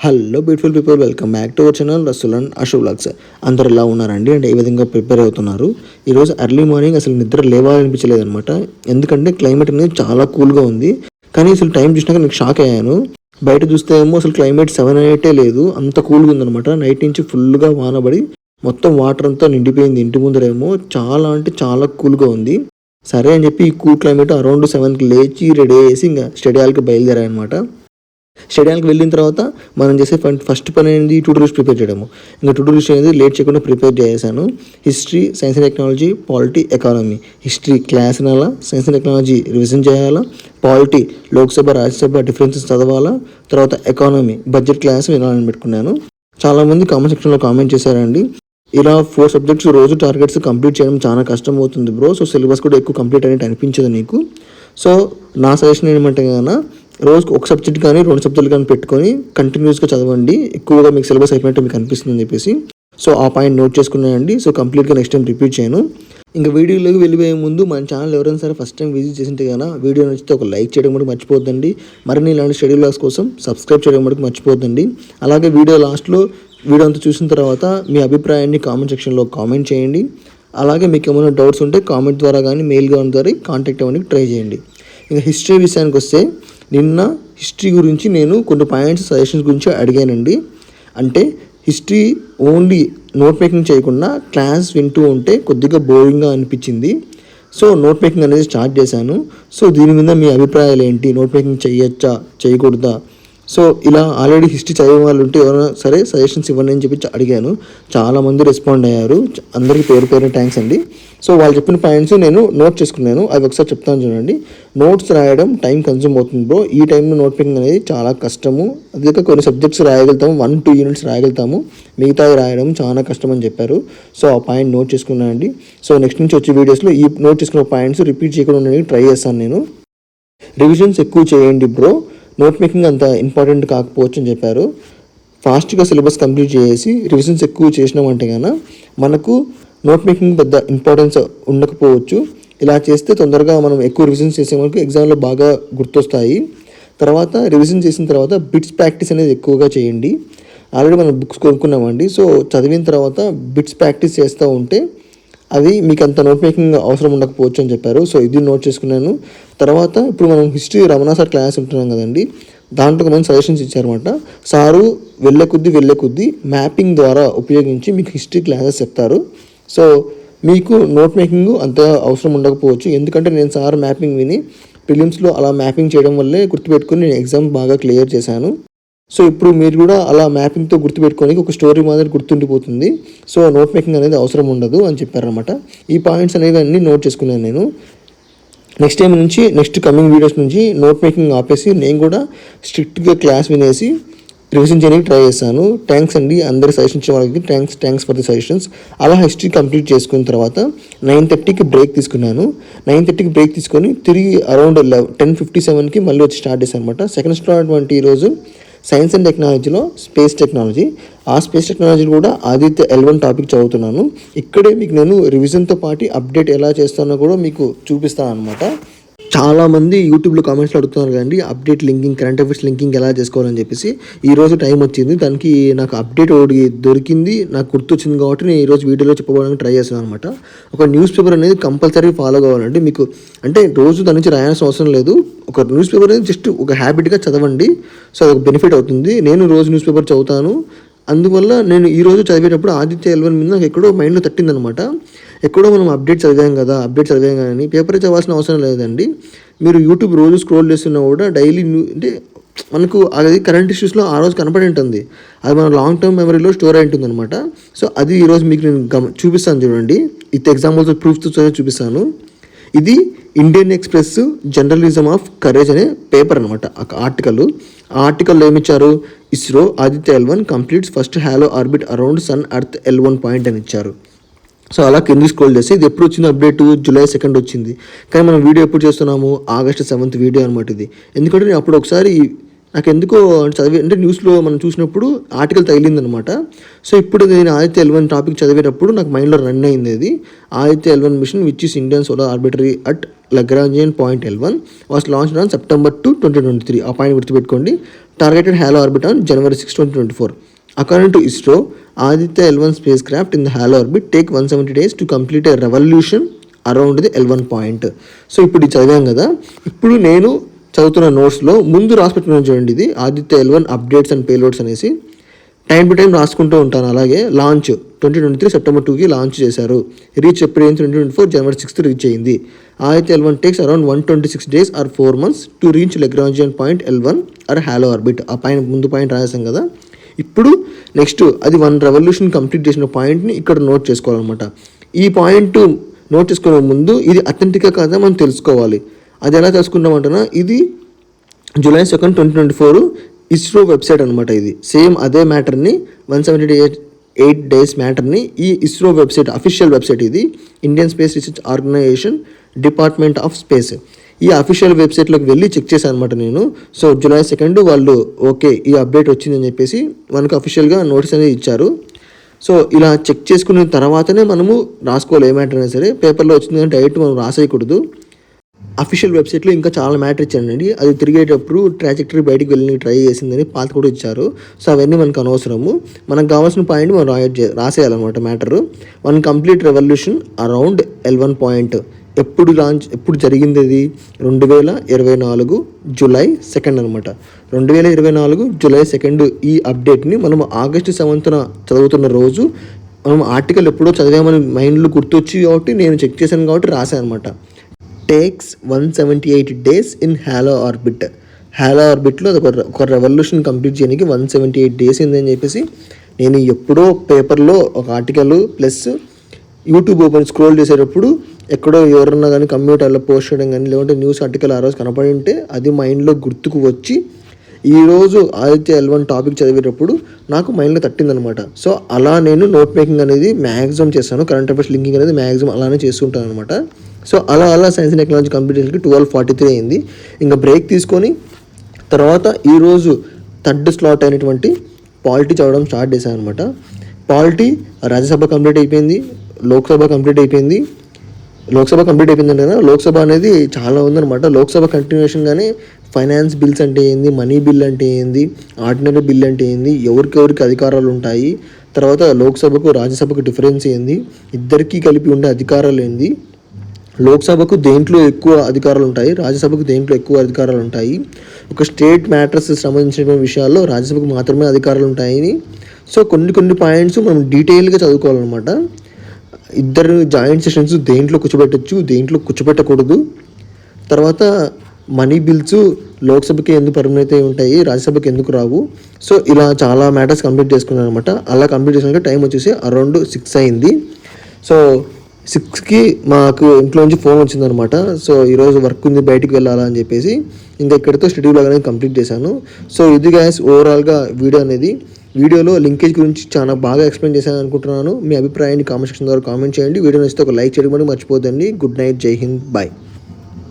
Hello beautiful people, welcome back to our channel Rasool and Ashok vlogs. అందరు ఎలా ఉన్నారండి? అంటే ఏ విధంగా ప్రిపేర్ అవుతున్నారు? ఈరోజు ఎర్లీ మార్నింగ్ అసలు నిద్ర లేవాలనిపించలేదు అనమాట. ఎందుకంటే క్లైమేట్ అనేది చాలా కూల్గా ఉంది. కానీ అసలు టైం చూసినాక నేను షాక్ అయ్యాను. బయట చూస్తే ఏమో అసలు క్లైమేట్ 7 లేదు, అంత కూల్గా ఉందనమాట. నైట్ నుంచి ఫుల్గా వానబడి మొత్తం వాటర్ అంతా నిండిపోయింది. ఇంటి ముందరేమో చాలా అంటే చాలా కూల్గా ఉంది. సరే అని చెప్పి ఈ కూల్ క్లైమేట్ అరౌండ్ 7కి లేచి రెడీ అయ్యేసి ఇంకా స్టడీయాలకి బయలుదేరాయనమాట. స్టేడియానికి వెళ్ళిన తర్వాత మనం చేసే ఫస్ట్ పని అనేది టు డూ లిస్ట్ ప్రిపేర్ చేయడము. ఇంకా టు డూ లిస్ట్ అనేది లేట్ చేయకుండా ప్రిపేర్ చేశాను. History, science and technology, polity, economy. History class వినాలా, సైన్స్ అండ్ టెక్నాలజీ రివిజన్ చేయాలా, పాలిటీ లోక్సభ రాజ్యసభ డిఫరెన్సెస్ చదవాలా, తర్వాత ఎకానమీ బడ్జెట్ క్లాస్ వినాలని పెట్టుకున్నాను. చాలామంది కామెంట్ సెక్షన్లో కామెంట్ చేశారండి, ఇలా 4 సబ్జెక్ట్స్ రోజు టార్గెట్స్ కంప్లీట్ చేయడం చాలా కష్టం అవుతుంది బ్రో, సో సిలబస్ కూడా ఎక్కువ కంప్లీట్ అనేది అనిపించదు నీకు. సో నా సజెషన్ ఏమంటే కన్నా రోజుకు ఒక సబ్జెక్ట్ కానీ 2 సబ్జెక్టులు కానీ పెట్టుకొని కంటిన్యూస్గా చదవండి. ఎక్కువగా మీకు సిలబస్ అయిపోయినట్టు మీకు అనిపిస్తుంది అని చెప్పేసి. సో ఆ పాయింట్ నోట్ చేసుకున్నానండి. సో కంప్లీట్గా నెక్స్ట్ టైం రిపీట్ చేయను. ఇంకా వీడియోలోకి వెళ్ళిపోయే ముందు మన ఛానల్ ఎవరైనా సరే ఫస్ట్ టైం విజిట్ చేసింటే కదా వీడియో నచ్చితే ఒక లైక్ చేయడం కూడా మర్చిపోద్దండి. మరిన్ని ఇలాంటి స్టడీ వ్లాగ్స్ కోసం సబ్స్క్రైబ్ చేయడం కూడా మర్చిపోద్దండి. అలాగే వీడియో లాస్ట్లో వీడియో అంతా చూసిన తర్వాత మీ అభిప్రాయాన్ని కామెంట్ సెక్షన్లో కామెంట్ చేయండి. అలాగే మీకు ఏమైనా డౌట్స్ ఉంటే కామెంట్ ద్వారా కానీ మెయిల్ ద్వారా కాంటాక్ట్ అవ్వడానికి ట్రై చేయండి. ఇంకా హిస్టరీ విషయానికి వస్తే నిన్న హిస్టరీ గురించి నేను కొన్ని పాయింట్స్ సజెషన్స్ గురించి అడిగానండి. అంటే హిస్టరీ ఓన్లీ నోట్ మేకింగ్ చేయకుండా క్లాస్ వింటూ ఉంటే కొద్దిగా బోరింగ్గా అనిపించింది. సో నోట్ మేకింగ్ అనేది స్టార్ట్ చేశాను. సో దీని మీద మీ అభిప్రాయాలు ఏంటి? నోట్ మేకింగ్ చేయొచ్చా, చేయకూడదా? సో ఇలా ఆల్రెడీ హిస్టరీ చదివే వాళ్ళు ఉంటే ఎవరైనా సరే సజెషన్స్ ఇవ్వండి అని చెప్పి అడిగాను. చాలామంది రెస్పాండ్ అయ్యారు. అందరికీ పేరు థ్యాంక్స్ అండి. సో వాళ్ళు చెప్పిన పాయింట్స్ నేను నోట్ చేసుకున్నాను. అవి ఒకసారి చెప్తాను చూడండి. నోట్స్ రాయడం టైం కన్జ్యూమ్ అవుతుంది బ్రో. ఈ టైంలో నోట్ మేకింగ్ అనేది చాలా కష్టము. అదే కొన్ని సబ్జెక్ట్స్ రాయగలుగుతాము, 1-2 యూనిట్స్ రాయగలుగుతాము, మిగతావి రాయడం చాలా కష్టం అని చెప్పారు. సో ఆ పాయింట్ నోట్ చేసుకున్నాను అండి. సో నెక్స్ట్ నుంచి వచ్చే వీడియోస్లో ఈ నోట్ చేసుకున్న పాయింట్స్ రిపీట్ చేయకుండా ఉండడానికి ట్రై చేస్తాను నేను. రివిజన్స్ ఎక్కువ చేయండి బ్రో, నోట్ మేకింగ్ అంత ఇంపార్టెంట్ కాకపోవచ్చు అని చెప్పారు. ఫాస్ట్గా సిలబస్ కంప్లీట్ చేసి రివిజన్స్ ఎక్కువ చేసినామంటే కన్నా మనకు నోట్ మేకింగ్ పెద్ద ఇంపార్టెన్స్ ఉండకపోవచ్చు. ఇలా చేస్తే తొందరగా మనం ఎక్కువ రివిజన్స్ చేసే వరకు ఎగ్జామ్లో బాగా గుర్తొస్తాయి. తర్వాత రివిజన్ చేసిన తర్వాత బిట్స్ ప్రాక్టీస్ అనేది ఎక్కువగా చేయండి. ఆల్రెడీ మనం బుక్స్ కొనుక్కున్నామండి. సో చదివిన తర్వాత బిట్స్ ప్రాక్టీస్ చేస్తూ ఉంటే అది మీకు అంత నోట్ మేకింగ్ అవసరం ఉండకపోవచ్చు అని చెప్పారు. సో ఇది నోట్ చేసుకున్నాను. తర్వాత ఇప్పుడు మనం హిస్టరీ రమణ సార్ క్లాస్ ఉంటున్నాం కదండి, దాంట్లో కొంచెం సజెషన్స్ ఇచ్చారన్నమాట. సారు వెళ్ళే కొద్దీ మ్యాపింగ్ ద్వారా ఉపయోగించి మీకు హిస్టరీ క్లాసెస్ చెప్తారు. సో మీకు నోట్ మేకింగ్ అంత అవసరం ఉండకపోవచ్చు. ఎందుకంటే నేను సార్ మ్యాపింగ్ విని ప్రిలిమ్స్లో అలా మ్యాపింగ్ చేయడం వల్లే గుర్తుపెట్టుకుని నేను ఎగ్జామ్ బాగా క్లియర్ చేశాను. సో ఇప్పుడు మీరు కూడా అలా మ్యాపింగ్తో గుర్తుపెట్టుకోనికి ఒక స్టోరీ మాదిరి గుర్తుండిపోతుంది. సో నోట్ మేకింగ్ అనేది అవసరం ఉండదు అని చెప్పారనమాట. ఈ పాయింట్స్ అనేవి అన్నీ నోట్ చేసుకున్నాను నేను. నెక్స్ట్ టైం నుంచి నెక్స్ట్ కమింగ్ వీడియోస్ నుంచి నోట్ మేకింగ్ ఆపేసి నేను కూడా స్ట్రిక్ట్గా క్లాస్ వినేసి రివిజన్ చేయడానికి ట్రై చేశాను. థ్యాంక్స్ అండి అందరి సజెషన్స్ ఇచ్చిన వాళ్ళకి. Thanks for the suggestions. అలా హిస్టరీ కంప్లీట్ చేసుకున్న తర్వాత 9:30కి బ్రేక్ తీసుకున్నాను. 9:30కి బ్రేక్ తీసుకొని తిరిగి అరౌండ్ 10:57కి మళ్ళీ వచ్చి స్టార్ట్ చేశాను అనమాట. సెకండ్ స్టార్ట్ వంటి ఈరోజు సైన్స్ అండ్ టెక్నాలజీలో స్పేస్ టెక్నాలజీ. ఆ స్పేస్ టెక్నాలజీ కూడా ఆదిత్య L1 టాపిక్ చదువుతున్నాను. ఇక్కడే మీకు నేను రివిజన్తో పాటు అప్డేట్ ఎలా చేస్తానో కూడా మీకు చూపిస్తాను అనమాట. చాలామంది యూట్యూబ్లో కామెంట్స్లో అడుగుతున్నారు కదండి update linking, current affairs linking ఎలా చేసుకోవాలని చెప్పేసి. ఈరోజు టైం వచ్చింది, దానికి నాకు అప్డేట్ ఒకటి దొరికింది, నాకు గుర్తొచ్చింది కాబట్టి నేను ఈరోజు వీడియోలో చెప్పడానికి ట్రై చేస్తాను అనమాట. ఒక న్యూస్ పేపర్ అనేది కంపల్సరీ ఫాలో కావాలంటే మీకు అంటే రోజు దాని నుంచి రాయాల్సిన అవసరం లేదు. ఒక న్యూస్ పేపర్ అనేది జస్ట్ ఒక హ్యాబిట్గా చదవండి. సో అదొక బెనిఫిట్ అవుతుంది. నేను రోజు న్యూస్ పేపర్ చదువుతాను. అందువల్ల నేను ఈరోజు చదివేటప్పుడు ఆదిత్య L1 మీద నాకు ఎక్కడో మైండ్లో తట్టిందనమాట. ఎక్కడో మనం అప్డేట్ చదివాం కానీ పేపర్ చదవాల్సిన అవసరం లేదండి. మీరు యూట్యూబ్ రోజు స్క్రోల్ చేస్తున్నా కూడా డైలీ అంటే మనకు అది కరెంట్ ఇష్యూస్లో ఆ రోజు కనపడి ఉంటుంది. అది మన లాంగ్ టర్మ్ మెమరీలో స్టోర్ అయి ఉంటుంది అనమాట. సో అది ఈరోజు మీకు నేను చూపిస్తాను చూడండి. ఇది ఎగ్జాంపుల్స్ ప్రూఫ్తో చూపిస్తాను. ఇది Indian Express journalism of courage అనే పేపర్ అనమాట, ఆర్టికల్. ఆ ఆర్టికల్లో ఏమిచ్చారు, ISRO Aditya L1 completes first halo orbit around sun earth L1 point అని ఇచ్చారు. సో అలా కింది స్క్రోల్ చేస్తే ఇది ఎప్పుడు వచ్చింది అప్డేట్, July 2 వచ్చింది. కానీ మనం వీడియో ఎప్పుడు చేస్తున్నాము, August 7 వీడియో అనమాట ఇది. ఎందుకంటే నేను అప్పుడు ఒకసారి నాకు ఎందుకో చదివి అంటే న్యూస్లో మనం చూసినప్పుడు ఆర్టికల్ తగిలిందనమాట. సో ఇప్పుడు నేను ఆదిత్య L1 టాపిక్ చదివేటప్పుడు నాకు మైండ్లో రన్ అయింది. అది Aditya L1 mission which is Indian solar ఆర్బిటరీ at Lagrangian point L1 was launched on September 2, 2023. ఆ పాయింట్ గుర్తుపెట్టుకోండి. targeted halo orbit on January 6, 2024. According to ISRO, Aditya L1 spacecraft in the halo orbit take 170 days to complete a revolution around the L1 point. So ఇప్పుడు ఇది చదివాం కదా, ఇప్పుడు నేను చదువుతున్న నోట్స్లో ముందు రాసిపెట్టుకున్నాను చూడండి, ఇది Aditya L1 updates and payloads అనేసి టైం టు టైం రాసుకుంటూ ఉంటాను. అలాగే లాంచ్ 2023 సెప్టెంబర్ 2కి లాంచ్ చేశారు. రీచ్ ఏప్రిల్ 2024 జనవరి 6 రీచ్ అయింది. Aditya L1 takes around 126 days or 4 months to reach Lagrangian point L1 or halo orbit. ఆ పైన ముందు పాయింట్ రాసాం కదా, ఇప్పుడు నెక్స్ట్ అది 1 రెవల్యూషన్ కంప్లీట్ చేసిన పాయింట్ని ఇక్కడ నోట్ చేసుకోవాలన్నమాట. ఈ పాయింట్ నోట్ చేసుకునే ముందు ఇది అథెంటికా కాదా మనం తెలుసుకోవాలి. అది ఎలా తెలుసుకుంటామంటున్నా, ఇది July 2, 2024 ఇస్రో వెబ్సైట్ అనమాట. ఇది సేమ్ అదే మ్యాటర్ని 178 days మ్యాటర్ని ఈ ఇస్రో వెబ్సైట్, అఫీషియల్ వెబ్సైట్, ఇది Indian space research organisation, department of space, ఈ అఫీషియల్ వెబ్సైట్లోకి వెళ్ళి చెక్ చేశాను అనమాట నేను. సో July 2 వాళ్ళు ఓకే ఈ అప్డేట్ వచ్చిందని చెప్పేసి మనకు అఫీషియల్గా నోటీస్ అనేది ఇచ్చారు. సో ఇలా చెక్ చేసుకున్న తర్వాతనే మనము రాసుకోవాలి ఏ మ్యాటర్ అయినా సరే. పేపర్లో వచ్చింది కానీ డైరెక్ట్ మనం రాసేయకూడదు. అఫీషియల్ వెబ్సైట్లో ఇంకా చాలా మ్యాటర్ ఇచ్చానండి, అది తిరిగేటప్పుడు ట్రాజెక్టరీ బయటికి వెళ్ళి ట్రై చేసిందని పాత కూడా ఇచ్చారు. సో అవన్నీ మనకు అనవసరము, మనకు కావాల్సిన పాయింట్ మనం రాసేయాలన్నమాట. Matter 1 complete revolution around L1 point ఎప్పుడు జరిగింది, అది 2024 July 2 అనమాట. 2024 July 2 ఈ అప్డేట్ని మనం August 7న చదువుతున్న రోజు మనం ఆర్టికల్ ఎప్పుడో చదివామని మైండ్లో గుర్తొచ్చి కాబట్టి నేను చెక్ చేశాను కాబట్టి రాశాను అనమాట. Takes 178 days in halo orbit. Halo ఆర్బిట్లో ఒక రెవల్యూషన్ కంప్లీట్ చేయడానికి 178 days అయిందని చెప్పేసి నేను ఎప్పుడో పేపర్లో ఒక article plus YouTube open scroll చేసేటప్పుడు ఎక్కడో ఎవరన్నా కానీ కంప్యూటర్లో పోస్ట్ చేయడం కానీ లేదంటే న్యూస్ ఆర్టికల్ ఆ రోజు కనపడి ఉంటే అది మైండ్లో గుర్తుకు వచ్చి ఈరోజు ఆదిత్య L1 టాపిక్ చదివేటప్పుడు నాకు మైండ్లో తట్టిందనమాట. సో అలా నేను నోట్ మేకింగ్ అనేది మ్యాక్సిమం చేస్తాను, కరెంట్ అఫైర్స్ లింకింగ్ అనేది మ్యాక్సిమం అలానే చేస్తుంటాను అనమాట. సో అలా సైన్స్ అండ్ టెక్నాలజీ కంప్యూటర్కి 12:43 అయింది. ఇంకా బ్రేక్ తీసుకొని తర్వాత ఈరోజు థర్డ్ స్లాట్ అయినటువంటి పాలిటీ చదవడం స్టార్ట్ చేశాను అనమాట. పాలిటీ రాజ్యసభ కంప్లీట్ అయిపోయింది, లోక్సభ కంప్లీట్ అయిపోయింది. లోక్సభ కంప్లీట్ అయిపోయిందంటే కదా, లోక్సభ అనేది చాలా ఉందన్నమాట. లోక్సభ కంటిన్యూషన్గానే ఫైనాన్స్ బిల్స్ అంటే ఏంది, మనీ బిల్ అంటే ఏంది, ఆర్డినరీ బిల్ అంటే ఏంది, ఎవరికి అధికారాలు ఉంటాయి, తర్వాత లోక్సభకు రాజ్యసభకు డిఫరెన్స్ ఏంది, ఇద్దరికీ కలిపి ఉండే అధికారాలు ఏంది, లోక్సభకు దేంట్లో ఎక్కువ అధికారాలు ఉంటాయి, రాజ్యసభకు దేంట్లో ఎక్కువ అధికారాలు ఉంటాయి, ఒక స్టేట్ మ్యాటర్స్ సంబంధించిన విషయాల్లో రాజ్యసభకు మాత్రమే అధికారాలు ఉంటాయని. సో కొన్ని పాయింట్స్ మనం డీటెయిల్గా చదువుకోవాలన్నమాట. ఇద్దరు జాయింట్ సెషన్స్ దేంట్లో కూర్చోబెట్టచ్చు, దేంట్లో కూర్చోబెట్టకూడదు, తర్వాత మనీ బిల్స్ లోక్సభకి ఎందుకు పరిమితి ఉంటాయి, రాజ్యసభకి ఎందుకు రావు. సో ఇలా చాలా మ్యాటర్స్ కంప్లీట్ చేసుకున్నాను అనమాట. అలా కంప్లీట్ చేసినాక టైం వచ్చేసి అరౌండ్ 6 అయింది. సో 6కి మాకు ఇంట్లో నుంచి ఫోన్ వచ్చిందనమాట. సో ఈరోజు వర్క్ ఉంది బయటికి వెళ్ళాలని చెప్పేసి ఇంకా ఇక్కడితో షెడ్యూల్ అనేది కంప్లీట్ చేశాను. సో ఇది గైస్ ఓవరాల్గా వీడియో అనేది. వీడియోలో లింకేజ్ గురించి చాలా బాగా ఎక్స్ప్లెయిన్ చేశాను అనుకుంటున్నాను. మీ అభిప్రాయాన్ని కామెంట్ సెక్షన్ ద్వారా కామెంట్ చేయండి. వీడియో నచ్చితే ఒక లైక్ చేయడం మర్చిపోద్దండి. గుడ్ నైట్, జై హింద్, బాయ్.